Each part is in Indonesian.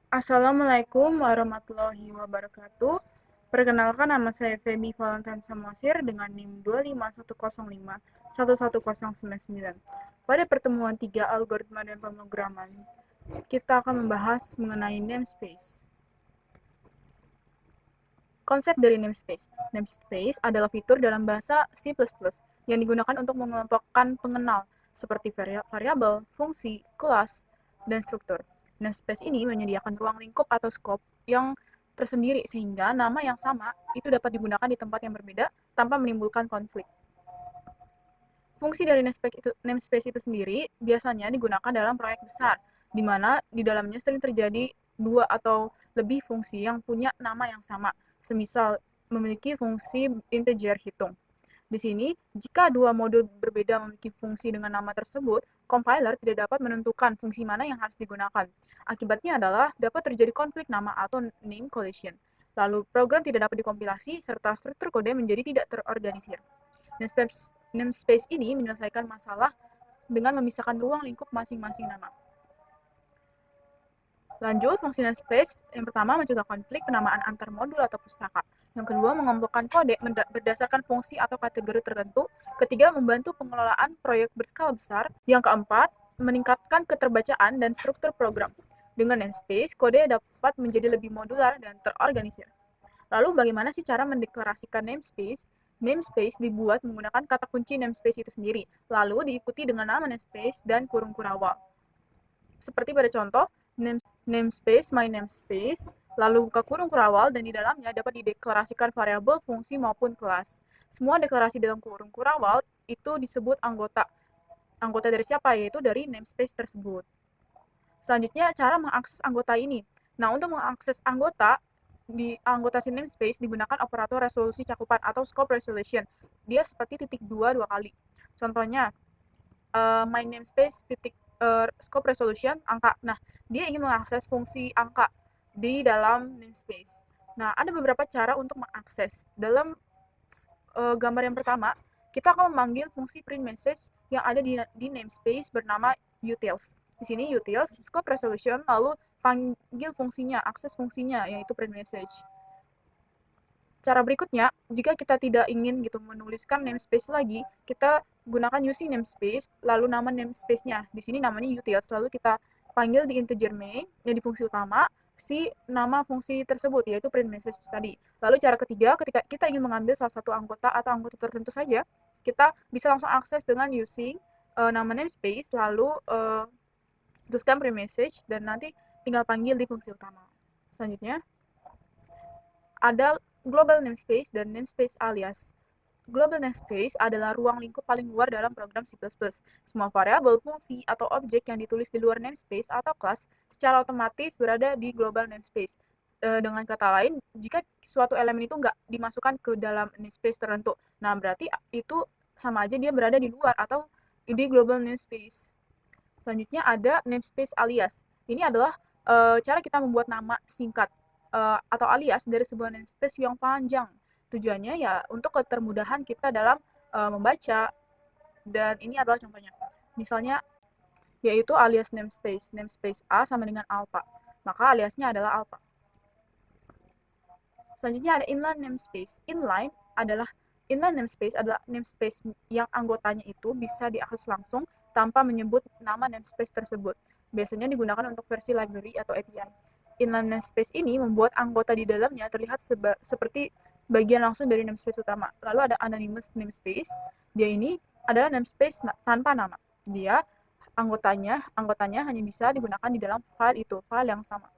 Assalamualaikum warahmatullahi wabarakatuh. Perkenalkan, nama saya Feby Valentine Samosir dengan NIM 251051199. Pada pertemuan 3 algoritma dan pemrograman, kita akan membahas mengenai namespace. Konsep dari namespace. Namespace adalah fitur dalam bahasa C++ yang digunakan untuk mengelompokkan pengenal seperti variabel, fungsi, kelas, dan struktur. Namespace ini menyediakan ruang lingkup atau scope yang tersendiri sehingga nama yang sama itu dapat digunakan di tempat yang berbeda tanpa menimbulkan konflik. Fungsi dari namespace itu sendiri biasanya digunakan dalam proyek besar, di mana di dalamnya sering terjadi dua atau lebih fungsi yang punya nama yang sama, semisal memiliki fungsi integer hitung. Di sini, jika dua modul berbeda memiliki fungsi dengan nama tersebut, compiler tidak dapat menentukan fungsi mana yang harus digunakan. Akibatnya adalah dapat terjadi konflik nama atau name collision. Lalu, program tidak dapat dikompilasi serta struktur kode menjadi tidak terorganisir. Namespace ini menyelesaikan masalah dengan memisahkan ruang lingkup masing-masing nama. Lanjut, fungsi namespace yang pertama mencegah konflik penamaan antar modul atau pustaka. Yang kedua, mengelompokkan kode berdasarkan fungsi atau kategori tertentu. Ketiga, membantu pengelolaan proyek berskala besar. Yang keempat, meningkatkan keterbacaan dan struktur program. Dengan namespace, kode dapat menjadi lebih modular dan terorganisir. Lalu, bagaimana sih cara mendeklarasikan namespace? Namespace dibuat menggunakan kata kunci namespace itu sendiri, lalu diikuti dengan nama namespace dan kurung kurawal. Seperti pada contoh, namespace my namespace, lalu buka kurung kurawal, dan di dalamnya dapat dideklarasikan variabel, fungsi, maupun kelas. Semua deklarasi dalam kurung kurawal itu disebut anggota. Anggota dari siapa? Yaitu dari namespace tersebut. Selanjutnya, cara mengakses anggota ini. Nah, untuk mengakses anggota, di anggota si namespace digunakan operator resolusi cakupan atau scope resolution. Dia seperti titik dua kali. Contohnya, my namespace titik scope resolution angka. Nah, dia ingin mengakses fungsi angka di dalam namespace. Nah, ada beberapa cara untuk mengakses. Dalam gambar yang pertama, kita akan memanggil fungsi print message yang ada di namespace bernama utils. Di sini utils, scope resolution, lalu panggil fungsinya, akses fungsinya, yaitu print message. Cara berikutnya, jika kita tidak ingin gitu menuliskan namespace lagi, kita gunakan using namespace, lalu nama namespace-nya. Di sini namanya utils, lalu kita panggil di integer main, yang di fungsi utama, si nama fungsi tersebut, yaitu print message tadi. Lalu cara ketiga, ketika kita ingin mengambil salah satu anggota atau anggota tertentu saja, kita bisa langsung akses dengan using nama namespace, lalu tuliskan print message, dan nanti tinggal panggil di fungsi utama. Selanjutnya, ada global namespace dan namespace alias. Global namespace adalah ruang lingkup paling luar dalam program C++. Semua variabel, fungsi, atau objek yang ditulis di luar namespace atau kelas secara otomatis berada di global namespace. Dengan kata lain, jika suatu elemen itu nggak dimasukkan ke dalam namespace tertentu, nah berarti itu sama aja dia berada di luar atau di global namespace. Selanjutnya ada namespace alias. Ini adalah cara kita membuat nama singkat atau alias dari sebuah namespace yang panjang. Tujuannya ya untuk ketermudahan kita dalam membaca, dan ini adalah contohnya. Misalnya, yaitu alias namespace. Namespace A sama dengan alpha, maka aliasnya adalah alpha. Selanjutnya ada inline namespace. Inline namespace adalah namespace yang anggotanya itu bisa diakses langsung tanpa menyebut nama namespace tersebut. Biasanya digunakan untuk versi library atau API. Inline namespace ini membuat anggota di dalamnya terlihat seperti bagian langsung dari namespace utama. Lalu ada anonymous namespace. Dia ini adalah namespace tanpa nama. Dia anggotanya hanya bisa digunakan di dalam file itu, file yang sama.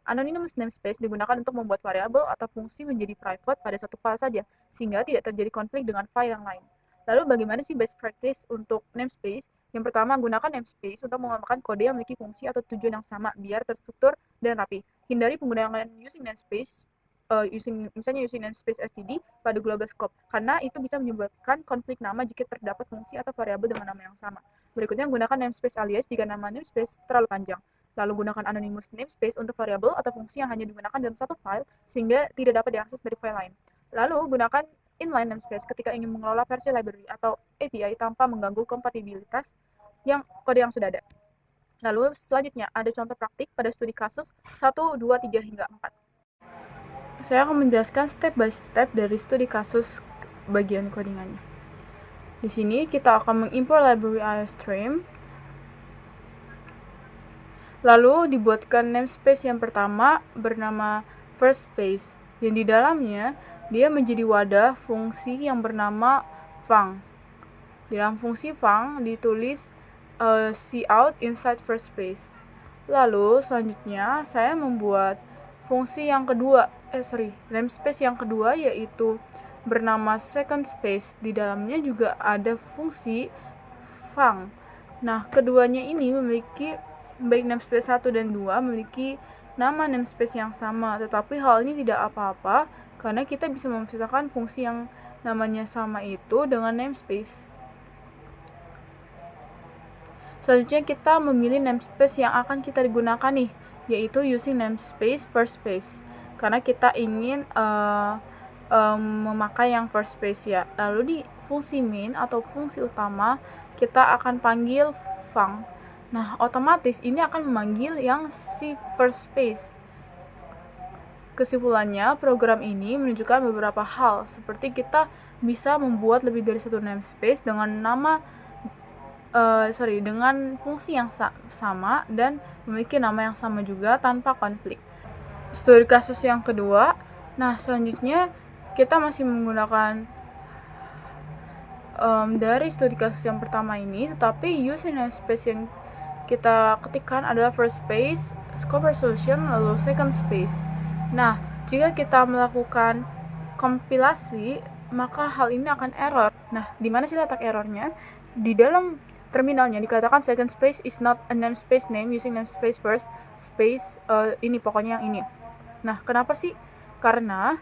Anonymous namespace digunakan untuk membuat variabel atau fungsi menjadi private pada satu file saja, sehingga tidak terjadi konflik dengan file yang lain. Lalu bagaimana sih best practice untuk namespace? Yang pertama, gunakan namespace untuk mengelompokkan kode yang memiliki fungsi atau tujuan yang sama biar terstruktur dan rapi. Hindari penggunaan using namespace, misalnya using namespace std pada global scope, karena itu bisa menyebabkan konflik nama jika terdapat fungsi atau variabel dengan nama yang sama. Berikutnya, gunakan namespace alias jika nama namespace terlalu panjang. Lalu gunakan anonymous namespace untuk variabel atau fungsi yang hanya digunakan dalam satu file sehingga tidak dapat diakses dari file lain. Lalu gunakan inline namespace ketika ingin mengelola versi library atau API tanpa mengganggu kompatibilitas kode yang sudah ada. Lalu selanjutnya ada contoh praktik pada studi kasus 1, 2, 3, hingga 4. Saya akan menjelaskan step by step dari studi kasus bagian codingannya. Di sini kita akan mengimport library IOStream. Lalu dibuatkan namespace yang pertama bernama first space, yang di dalamnya dia menjadi wadah fungsi yang bernama func. Di dalam fungsi func ditulis cout inside first space. Lalu selanjutnya saya membuat fungsi yang kedua, namespace yang kedua, yaitu bernama second space. Di dalamnya juga ada fungsi func. Nah, keduanya ini memiliki, baik namespace 1 dan 2 memiliki nama namespace yang sama, tetapi hal ini tidak apa-apa karena kita bisa memisahkan fungsi yang namanya sama itu dengan namespace. Selanjutnya kita memilih namespace yang akan kita gunakan nih, yaitu using namespace first space, karena kita ingin memakai yang first space ya. Lalu di fungsi main atau fungsi utama kita akan panggil func. Nah, otomatis ini akan memanggil yang si first space. Kesimpulannya, program ini menunjukkan beberapa hal, seperti kita bisa membuat lebih dari satu namespace dengan dengan fungsi yang sama dan memiliki nama yang sama juga tanpa konflik. Studi kasus yang kedua, nah selanjutnya kita masih menggunakan dari studi kasus yang pertama ini, tetapi using namespace yang kita ketikkan adalah first space, scope resolution, lalu second space. Nah, jika kita melakukan kompilasi, maka hal ini akan error. Nah, di mana sih letak errornya? Di dalam terminalnya dikatakan second space is not a namespace name using namespace first space, ini pokoknya yang ini. Nah, kenapa sih? Karena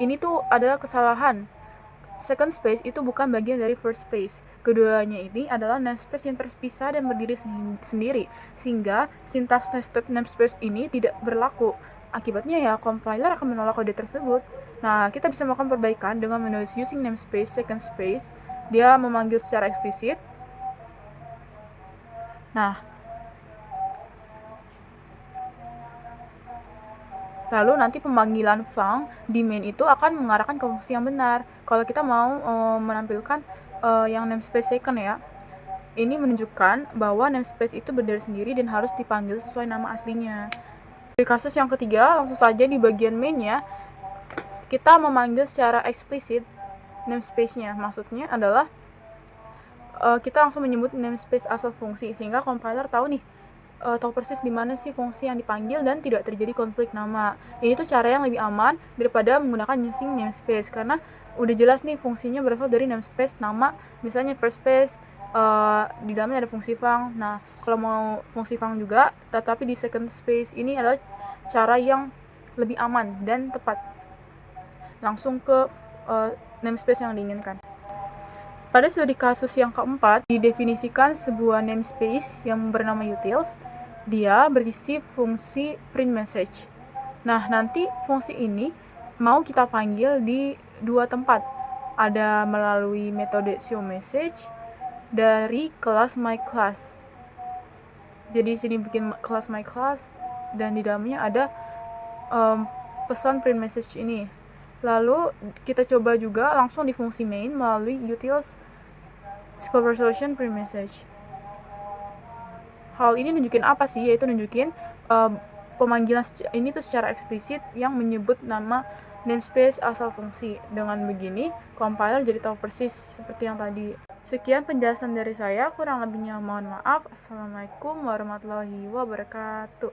ini tuh adalah kesalahan. Second space itu bukan bagian dari first space. Keduanya ini adalah namespace yang terpisah dan berdiri sendiri, sehingga sintaks nested namespace ini tidak berlaku. Akibatnya ya compiler akan menolak kode tersebut. Nah, kita bisa melakukan perbaikan dengan menulis using namespace second space. Dia memanggil secara eksplisit. Nah, lalu nanti pemanggilan func di main itu akan mengarahkan ke fungsi yang benar. Kalau kita mau menampilkan yang namespace second ya, ini menunjukkan bahwa namespace itu berdiri sendiri dan harus dipanggil sesuai nama aslinya. Di kasus yang ketiga, langsung saja di bagian mainnya kita memanggil secara eksplisit namespace-nya. Maksudnya adalah kita langsung menyebut namespace asal fungsi, sehingga compiler tahu nih, tahu persis di mana sih fungsi yang dipanggil dan tidak terjadi konflik nama. Ini tuh cara yang lebih aman daripada menggunakan using namespace, karena udah jelas nih fungsinya berasal dari namespace nama, misalnya first space, di dalamnya ada fungsi func. Nah, kalau mau fungsi func juga, tetapi di second space ini adalah cara yang lebih aman dan tepat, langsung ke namespace yang diinginkan. Pada studi kasus yang keempat, didefinisikan sebuah namespace yang bernama utils. Dia berisi fungsi print message. Nah, nanti fungsi ini mau kita panggil di dua tempat. Ada melalui metode showMessage dari kelas myClass. Jadi sini bikin kelas myClass dan di dalamnya ada pesan print message ini. Lalu kita coba juga langsung di fungsi main melalui utils scope resolution print message. Hal ini nunjukin apa sih? Yaitu nunjukin pemanggilan ini tuh secara eksplisit yang menyebut nama namespace asal fungsi. Dengan begini, compiler jadi tahu persis seperti yang tadi. Sekian penjelasan dari saya, kurang lebihnya mohon maaf. Assalamualaikum warahmatullahi wabarakatuh.